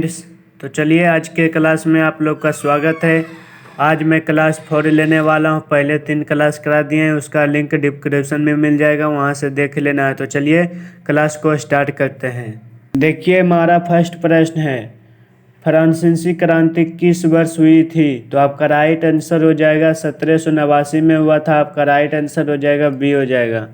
तो चलिए आज के क्लास में आप लोग का स्वागत है। आज मैं क्लास 4 लेने वाला हूं। पहले 3 क्लास करा दिए हैं, उसका लिंक डिस्क्रिप्शन में मिल जाएगा, वहां से देख लेना है। तो चलिए क्लास को स्टार्ट करते हैं। देखिए हमारा फर्स्ट प्रश्न है, फ्रांसीसी क्रांति किस वर्ष हुई थी? तो आपका राइट आंसर हो जाएगा 1789 में हुआ था। आपका राइट आंसर हो जाएगा बी हो जाएगा।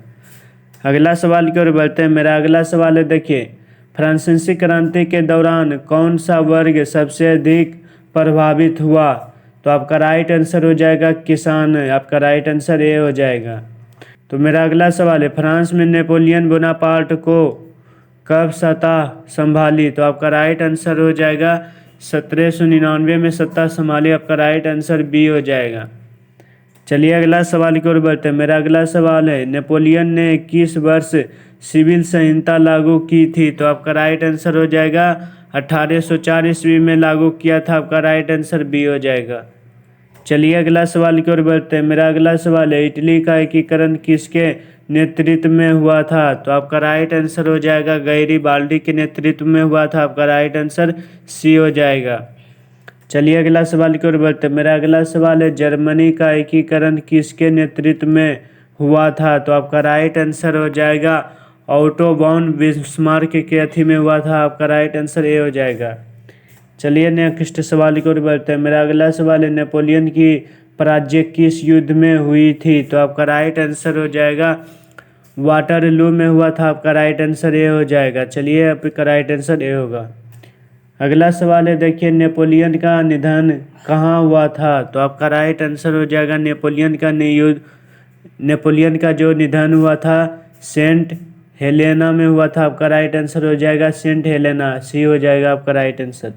अगला सवाल की ओर बढ़ते हैं। मेरा अगला सवाल है, देखिए फ्रांसीसी क्रांति के दौरान कौन सा वर्ग सबसे अधिक प्रभावित हुआ? तो आपका राइट आंसर हो जाएगा किसान। आपका राइट आंसर ए हो जाएगा। तो मेरा अगला सवाल है, फ्रांस में नेपोलियन बोनापार्ट को कब सत्ता संभाली? तो आपका राइट आंसर हो जाएगा 1799 में सत्ता संभाली। आपका राइट आंसर बी हो जाएगा। चलिए अगला सवाल की ओर बढ़ते हैं। मेरा अगला सवाल है, नेपोलियन ने किस वर्ष सिविल संहिता लागू की थी? तो आपका राइट आंसर हो जाएगा 1804 ईस्वी में लागू किया था। आपका राइट आंसर बी हो जाएगा। चलिए अगला सवाल की ओर बढ़ते हैं। मेरा अगला सवाल है, इटली का एकीकरण किसके नेतृत्व में हुआ था? तो आपका राइट आंसर हो जाएगा गैरीबाल्डी के नेतृत्व में हुआ था। आपका राइट आंसर सी हो जाएगा। चलिए अगला सवाल की ओर बढ़ते हैं। मेरा अगला सवाल है, जर्मनी का एकीकरण किसके नेतृत्व में हुआ था? तो आपका राइट आंसर हो जाएगा ऑटो वॉन बिस्मार्क के अथी में हुआ था। आपका राइट आंसर ए हो जाएगा। चलिए नेक्स्ट सवाल की ओर बढ़ते हैं। मेरा अगला सवाल है, नेपोलियन की पराजय किस युद्ध में हुई थी? तो आपका राइट आंसर हो जाएगा वाटरलू में हुआ था। आपका राइट आंसर ए हो जाएगा। चलिए आपका राइट आंसर ए होगा। अगला सवाल है, देखिए नेपोलियन का निधन कहाँ हुआ था? तो आपका राइट आंसर हो जाएगा नेपोलियन का जो निधन हुआ था सेंट हेलेना में हुआ था। आपका राइट आंसर हो जाएगा सेंट हेलेना, सी हो जाएगा आपका राइट आंसर।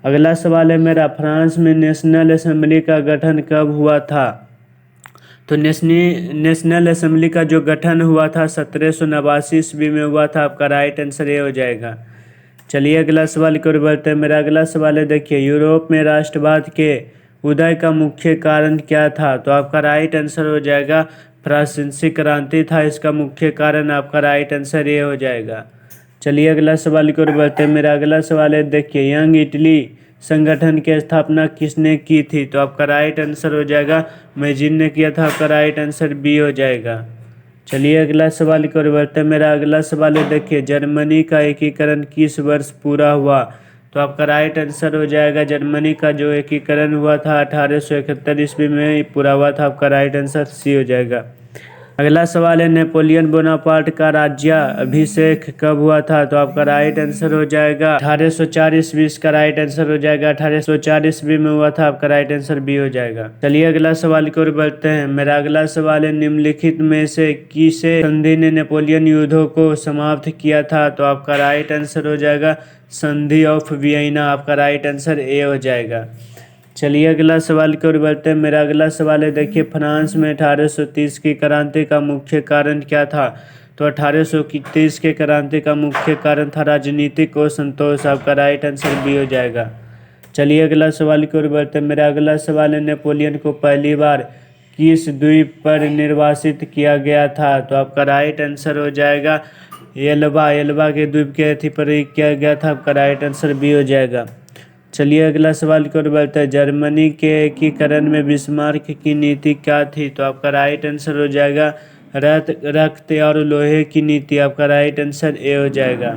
अगला सवाल है मेरा, फ्रांस में नेशनल असेंबली का गठन कब हुआ था? तो नेशनल असेंबली का जो गठन हुआ था 1789 ईस्वी में हुआ था। आपका राइट आंसर ये हो जाएगा। चलिए अगला सवाल की ओर बढ़ते हैं। मेरा अगला सवाल है, देखिए यूरोप में राष्ट्रवाद के उदय का मुख्य कारण क्या था? तो आपका राइट आंसर हो जाएगा फ्रांसीसी क्रांति था इसका मुख्य कारण। आपका राइट आंसर ये हो जाएगा। चलिए अगला सवाल की ओर बढ़ते हैं। मेरा अगला सवाल है, देखिए यंग इटली संगठन की स्थापना किसने की थी? तो आपका राइट आंसर हो जाएगा मैजिन ने किया था। आपका राइट आंसर बी हो जाएगा। चलिए अगला सवाल की ओर बढ़ते हैं। मेरा अगला सवाल है, देखिए जर्मनी का एकीकरण किस वर्ष पूरा हुआ? तो आपका राइट आंसर हो जाएगा जर्मनी का जो एकीकरण हुआ था 1871 ईस्वी में पूरा हुआ था। आपका राइट आंसर सी हो जाएगा। अगला सवाल है, नेपोलियन बोनापार्ट का राज्याभिषेक कब हुआ था? तो आपका राइट आंसर हो जाएगा 1804 ईस्वी। इसका राइट आंसर हो जाएगा 1804 ईस्वी में हुआ था। आपका राइट आंसर बी हो जाएगा। चलिए अगला सवाल की ओर बढ़ते हैं। मेरा अगला सवाल है, निम्नलिखित में से किसे संधि ने नेपोलियन युद्धों को समाप्त किया था? तो आपका राइट आंसर हो जाएगा संधि ऑफ वियना। आपका राइट आंसर ए हो जाएगा। चलिए अगला सवाल की ओर बढ़ते हैं। मेरा अगला सवाल है, देखिए फ्रांस में 1830 की क्रांति का मुख्य कारण क्या था? तो 1830 के क्रांति का मुख्य कारण था राजनीतिक असंतोष। आपका राइट आंसर बी हो जाएगा। चलिए अगला सवाल की ओर बढ़ते हैं। मेरा अगला सवाल है, नेपोलियन को पहली बार किस द्वीप पर निर्वासित किया गया था? तो आपका राइट आंसर हो जाएगा एल्बा के द्वीप के अथी पर ही किया गया था। आपका राइट आंसर बी हो जाएगा। चलिए अगला सवाल की ओर बढ़ते हैं। जर्मनी के एकीकरण में बिस्मार्क की नीति क्या थी? तो आपका राइट आंसर हो जाएगा रक्त और लोहे की नीति। आपका राइट आंसर ए हो जाएगा।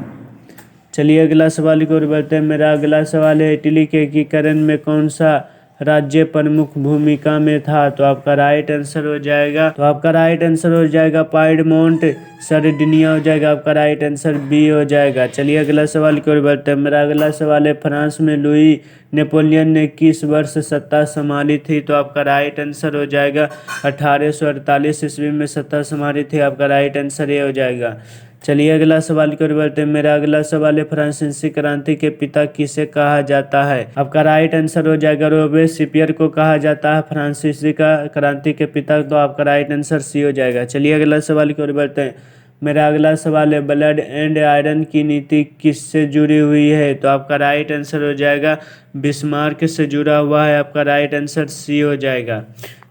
चलिए अगला सवाल की ओर बढ़ते हैं। मेरा अगला सवाल है, इटली के एकीकरण में कौन सा राज्य प्रमुख भूमिका में था? तो आपका राइट आंसर हो जाएगा पाइडमोंट सरडिनिया हो जाएगा। आपका राइट आंसर बी हो जाएगा। चलिए अगला सवाल की ओर बढ़ते हैं। मेरा अगला सवाल है, फ्रांस में लुई नेपोलियन ने किस वर्ष सत्ता संभाली थी? तो आपका राइट आंसर हो जाएगा 1848 ईस्वी में सत्ता संभाली थी। आपका राइट आंसर ये हो जाएगा। चलिए अगला सवाल की ओर बढ़ते हैं। मेरा अगला सवाल है, फ्रांसीसी क्रांति के पिता किसे कहा जाता है? आपका राइट आंसर हो जाएगा रोबेस्पियर को कहा जाता है फ्रांसीसी का क्रांति के पिता। तो आपका राइट आंसर सी हो जाएगा। चलिए अगला सवाल की ओर बढ़ते हैं। मेरा अगला सवाल है, ब्लड एंड आयरन की नीति किससे जुड़ी हुई है? तो आपका राइट आंसर हो जाएगा बिस्मार्क से जुड़ा हुआ है। आपका राइट आंसर सी हो जाएगा।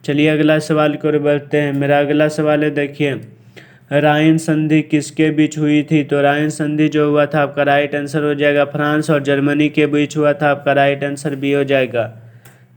चलिए अगला सवाल की ओर बढ़ते हैं। मेरा अगला सवाल है, देखिए राइन संधि किसके बीच हुई थी? तो राइन संधि जो हुआ था आपका राइट आंसर हो जाएगा फ्रांस और जर्मनी के बीच हुआ था, आपका राइट आंसर बी हो जाएगा।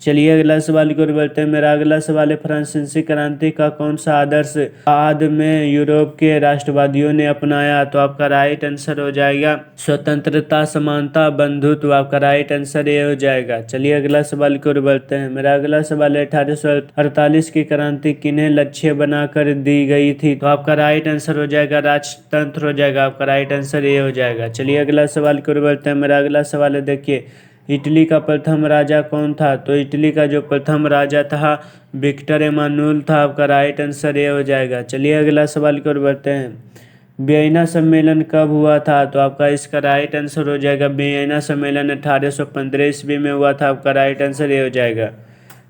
चलिए अगला सवाल की ओर बढ़ते हैं। मेरा अगला सवाल है, फ्रांसीसी क्रांति का कौन सा आदर्श बाद में यूरोप के राष्ट्रवादियों ने अपनाया? तो आपका राइट आंसर हो जाएगा स्वतंत्रता, समानता, बंधुत्व, आपका राइट आंसर ये हो जाएगा। चलिए अगला सवाल की ओर बढ़ते हैं। मेरा अगला सवाल है, 1848 की क्रांति किन्हें लक्ष्य बनाकर दी गई थी? तो आपका राइट आंसर हो जाएगा राजतंत्र हो जाएगा, आपका राइट आंसर ये हो जाएगा। चलिए अगला सवाल की ओर बढ़ते हैं। मेरा अगला सवाल है, देखिए इटली का प्रथम राजा कौन था? तो इटली का जो प्रथम राजा था विक्टर एमानुएल था, आपका राइट आंसर ये हो जाएगा। चलिए अगला सवाल की ओर बढ़ते हैं। वियना सम्मेलन कब हुआ था? तो आपका इसका राइट आंसर हो जाएगा वियना सम्मेलन 1815 ईस्वी में हुआ था, आपका राइट आंसर ये हो जाएगा।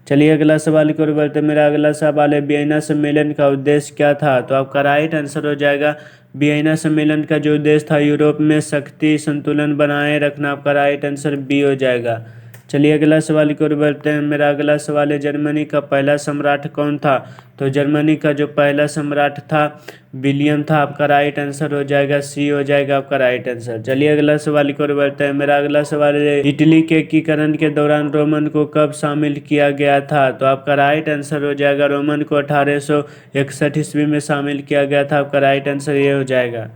चलिए अगला सवाल की ओर बढ़ते हैं। मेरा अगला सवाल है, वियना सम्मेलन का उद्देश्य क्या था? तो आपका राइट आंसर हो जाएगा वियना सम्मेलन का जो उद्देश्य था यूरोप में शक्ति संतुलन बनाए रखना, आपका राइट आंसर बी हो जाएगा। चलिए अगला सवाल की ओर बढ़ते हैं। मेरा अगला सवाल है, जर्मनी का पहला सम्राट कौन था? तो जर्मनी का जो पहला सम्राट था विलियम था, आपका राइट आंसर हो जाएगा सी हो जाएगा, आपका राइट आंसर। चलिए अगला सवाल की ओर बढ़ते हैं। मेरा अगला सवाल है, इटली के एकीकरण के दौरान रोमन को कब शामिल किया गया था? तो आपका राइट आंसर हो जाएगा रोमन को 1861 ईस्वी में शामिल किया गया था, आपका राइट आंसर ये हो जाएगा।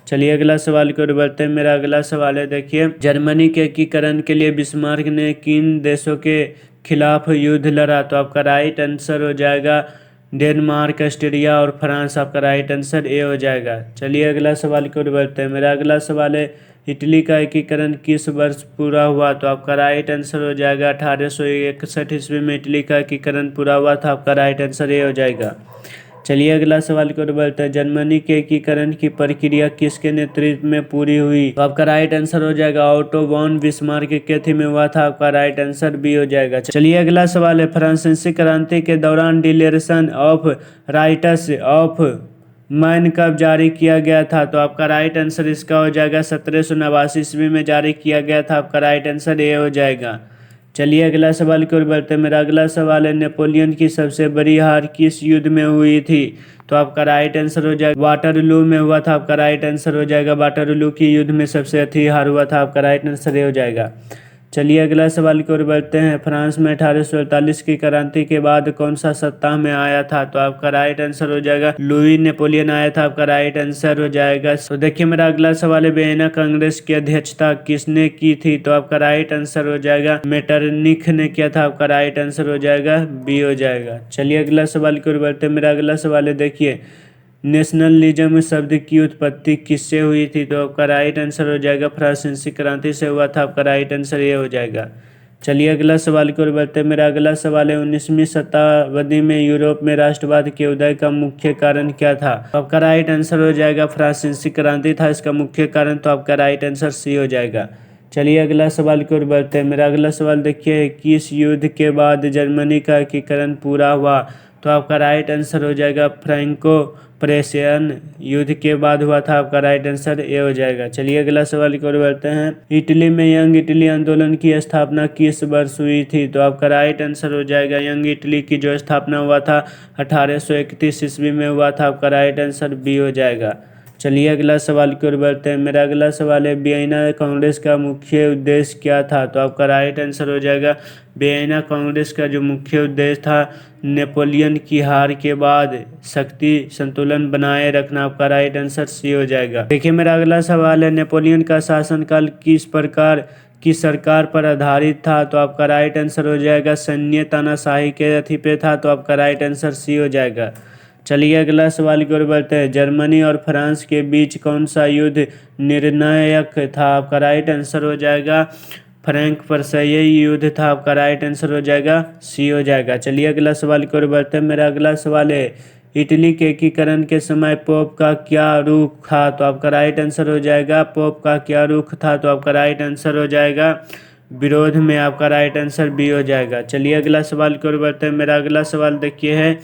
चलिए अगला सवाल की ओर बढ़ते हैं। मेरा अगला सवाल है, देखिए जर्मनी के एकीकरण के लिए बिस्मार्क ने किन देशों के खिलाफ युद्ध लड़ा? तो आपका राइट आंसर हो जाएगा डेनमार्क, ऑस्ट्रिया और फ्रांस, आपका राइट आंसर ए हो जाएगा। चलिए अगला सवाल की ओर बढ़ते हैं। मेरा अगला सवाल है, इटली का एकीकरण किस वर्ष पूरा हुआ? तो आपका राइट आंसर हो जाएगा 1861 ईस्वी में इटली का एकीकरण पूरा हुआ था, आपका राइट आंसर ए हो जाएगा। चलिए अगला सवाल की ओर बढ़ते हैं। जर्मनी के एकीकरण की प्रक्रिया किसके नेतृत्व में पूरी हुई? तो आपका राइट आंसर हो जाएगा ऑटो वॉन बिस्मार्क के अथी में हुआ था, आपका राइट आंसर बी हो जाएगा। चलिए अगला सवाल है, फ्रांसीसी क्रांति के दौरान declaration of rights of man कब जारी किया गया था? तो आपका राइट आंसर इसका हो जाएगा 1789 ईस्वी में जारी किया गया था, आपका राइट आंसर ए हो जाएगा। चलिए अगला सवाल की ओर बढ़ते हैं। मेरा अगला सवाल है, नेपोलियन की सबसे बड़ी हार किस युद्ध में हुई थी? तो आपका राइट आंसर हो जाएगा वाटरलू में हुआ था, आपका राइट आंसर हो जाएगा वाटरलू की युद्ध में सबसे अधिक हार हुआ था, आपका राइट आंसर हो जाएगा। चलिए अगला सवाल की ओर बढ़ते हैं। फ्रांस में 1848 की क्रांति के बाद कौन सा सत्ता में आया था? तो आपका राइट आंसर हो जाएगा लुई नेपोलियन आया था, आपका राइट आंसर हो जाएगा। तो देखिए मेरा अगला सवाल है, वियना कांग्रेस की अध्यक्षता किसने की थी? तो आपका राइट आंसर हो जाएगा मेटरनिख ने किया था, आपका राइट आंसर हो जाएगा बी हो जाएगा। चलिए अगला सवाल की ओर बढ़ते हैं। मेरा अगला सवाल है, देखिए नेशनलिज्म शब्द की उत्पत्ति किससे हुई थी? तो आपका राइट आंसर हो जाएगा फ्रांसीसी क्रांति से हुआ था, आपका राइट आंसर ये हो जाएगा। चलिए अगला सवाल की ओर बढ़ते हैं। मेरा अगला सवाल है, 19वीं शताब्दी में यूरोप में राष्ट्रवाद के उदय का मुख्य कारण क्या था? तो आपका राइट आंसर हो जाएगा फ्रांसीसी क्रांति था इसका मुख्य कारण, तो आपका राइट आंसर सी हो जाएगा। चलिए अगला सवाल की ओर बढ़ते हैं। मेरा अगला सवाल देखिए, किस युद्ध के बाद जर्मनी का एकीकरण पूरा हुआ? तो आपका राइट आंसर हो जाएगा फ्रैंको प्रेशियन युद्ध के बाद हुआ था, आपका राइट आंसर ए हो जाएगा। चलिए अगला सवाल की ओर बढ़ते हैं। इटली में यंग इटली आंदोलन की स्थापना किस वर्ष हुई थी? तो आपका राइट आंसर हो जाएगा यंग इटली की जो स्थापना हुआ था 1831 ईस्वी में हुआ था, आपका राइट आंसर बी हो जाएगा। चलिए अगला सवाल की ओर बढ़ते हैं। मेरा अगला सवाल है, वियना कांग्रेस का मुख्य उद्देश्य क्या था? तो आपका राइट आंसर हो जाएगा वियना कांग्रेस का जो मुख्य उद्देश्य था नेपोलियन की हार के बाद शक्ति संतुलन बनाए रखना, आपका राइट आंसर सी हो जाएगा। देखिए मेरा अगला सवाल है, नेपोलियन का शासनकाल किस प्रकार की सरकार पर आधारित था? तो आपका राइट आंसर हो जाएगा सैन्य तानाशाही के अथी पे था, तो आपका राइट आंसर सी हो जाएगा। चलिए अगला सवाल की ओर बढ़ते हैं। जर्मनी और फ्रांस के बीच कौन सा युद्ध निर्णायक था? आपका राइट आंसर हो जाएगा फ्रैंक वर्साई युद्ध था, आपका राइट आंसर हो जाएगा सी हो जाएगा। चलिए अगला सवाल की ओर बढ़ते हैं। मेरा अगला सवाल है, इटली के एकीकरण के समय पोप का क्या रुख था? तो आपका राइट आंसर हो जाएगा पोप का क्या रुख था, तो आपका राइट आंसर हो जाएगा विरोध में, आपका राइट आंसर बी हो जाएगा। चलिए अगला सवाल की ओर बढ़ते हैं। मेरा अगला सवाल देखिए है,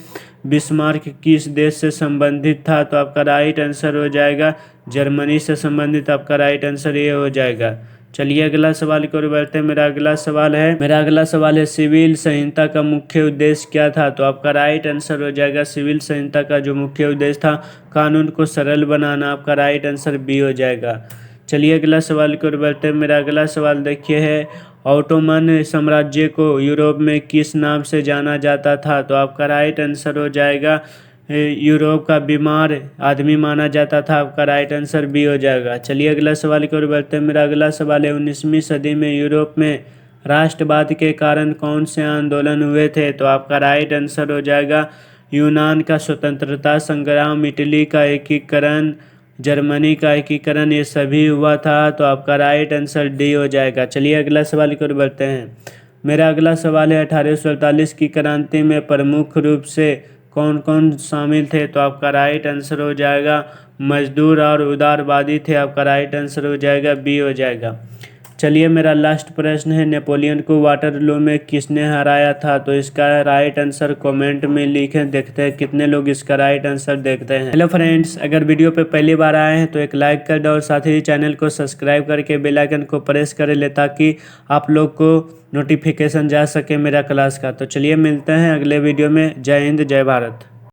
बिस्मार्क किस देश से संबंधित था? तो आपका राइट आंसर हो जाएगा जर्मनी से संबंधित, आपका राइट आंसर ये हो जाएगा। चलिए अगला सवाल की ओर बढ़ते हैं। मेरा अगला सवाल है सिविल संहिता का मुख्य उद्देश्य क्या था? तो आपका राइट आंसर हो जाएगा सिविल संहिता का जो मुख्य उद्देश्य था कानून को सरल बनाना। आपका राइट आंसर बी हो जाएगा। चलिए अगला सवाल की ओर बढ़ते हैं। मेरा अगला सवाल देखिए है ऑटोमन साम्राज्य को यूरोप में किस नाम से जाना जाता था? तो आपका राइट आंसर हो जाएगा यूरोप का बीमार आदमी माना जाता था। आपका राइट आंसर बी हो जाएगा। चलिए अगला सवाल की ओर बढ़ते हैं। मेरा अगला सवाल है 19वीं सदी में यूरोप में राष्ट्रवाद के कारण कौन से आंदोलन हुए थे? तो आपका राइट आंसर हो जाएगा यूनान का स्वतंत्रता संग्राम, इटली का एकीकरण, जर्मनी का एकीकरण, ये सभी हुआ था। तो आपका राइट आंसर डी हो जाएगा। चलिए अगला सवाल की ओर बढ़ते हैं। मेरा अगला सवाल है 1848 की क्रांति में प्रमुख रूप से कौन कौन शामिल थे? तो आपका राइट आंसर हो जाएगा मजदूर और उदारवादी थे। आपका राइट आंसर हो जाएगा बी हो जाएगा। चलिए मेरा लास्ट प्रश्न है नेपोलियन को वाटरलू में किसने हराया था? तो इसका राइट आंसर कमेंट में लिखें, देखते हैं कितने लोग इसका राइट आंसर देखते हैं। हेलो फ्रेंड्स, अगर वीडियो पे पहली बार आए हैं तो एक लाइक कर दो और साथ ही चैनल को सब्सक्राइब करके बेल आइकन को प्रेस कर ले ताकि आप लोग को नोटिफिकेशन जा सके मेरा क्लास का। तो चलिए मिलते हैं अगले वीडियो में। जय हिंद, जय भारत।